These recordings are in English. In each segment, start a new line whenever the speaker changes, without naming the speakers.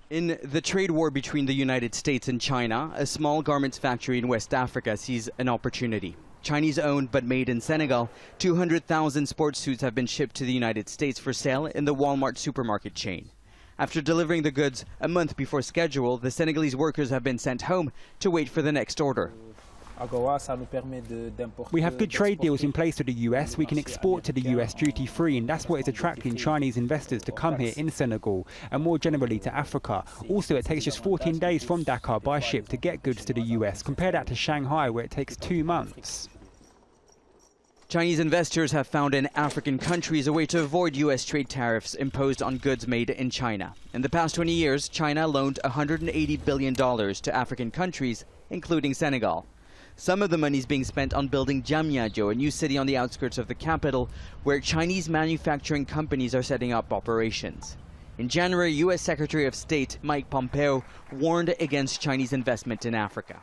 In the trade war between the United States and China, a small garments factory in West Africa sees an opportunity. Chinese-owned but made in Senegal, 200,000 sports suits have been shipped to the United States for sale in the Walmart supermarket chain. After delivering the goods a month before schedule, the Senegalese workers have been sent home to wait for the next order.
We have good trade deals in place with the US. We can export to the US duty-free, and that's what is attracting Chinese investors to come here in Senegal and more generally to Africa. Also, it takes just 14 days from Dakar by ship to get goods to the US. Compare that to Shanghai, where it takes 2 months.
Chinese investors have found in African countries a way to avoid US trade tariffs imposed on goods made in China. In the past 20 years, China loaned $180 billion to African countries, including Senegal. Some of the money is being spent on building Diamniadio, a new city on the outskirts of the capital, where Chinese manufacturing companies are setting up operations. In January, U.S. Secretary of State Mike Pompeo warned against Chinese investment in Africa.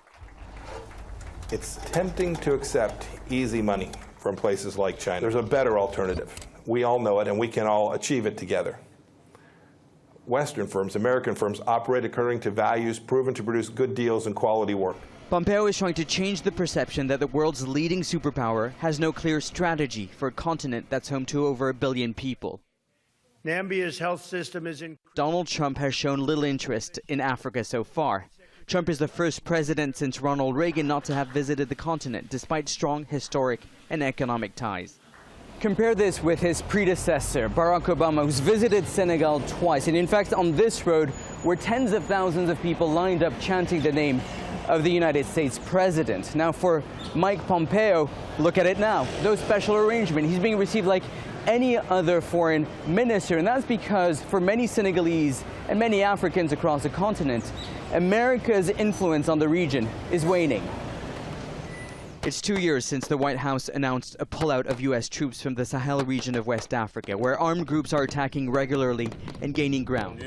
It's tempting to accept easy money from places like China. There's a better alternative. We all know it, and we can all achieve it together. Western firms, American firms, operate according to values proven to produce good deals and quality work.
Pompeo is trying to change the perception that the world's leading superpower has no clear strategy for a continent that's home to over 1 billion people.
Nambia's health system is in.
Donald Trump has shown little interest in Africa so far. Trump is the first president since Ronald Reagan not to have visited the continent, despite strong historic and economic ties. Compare this with his predecessor, Barack Obama, who's visited Senegal twice. And in fact, on this road were tens of thousands of people lined up chanting the name of the United States president. Now for Mike Pompeo, look at it now. No special arrangement. He's being received like any other foreign minister, and that's because for many Senegalese and many Africans across the continent, America's influence on the region is waning. It's 2 years since the White House announced a pullout of U.S. troops from the Sahel region of West Africa, where armed groups are attacking regularly and gaining ground.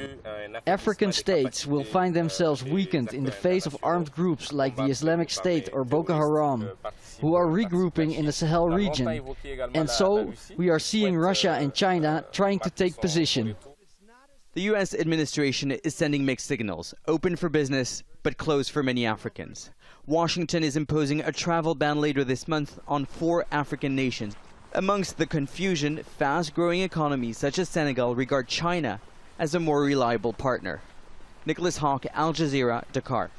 African states will find themselves weakened in the face of armed groups like the Islamic State or Boko Haram, who are regrouping in the Sahel region. And so we are seeing Russia and China trying to take position.
The U.S. administration is sending mixed signals, open for business, but closed for many Africans. Washington is imposing a travel ban later this month on 4 African nations. Amongst the confusion, fast-growing economies such as Senegal regard China as a more reliable partner. Nicolas, Haque, Al Jazeera, Dakar.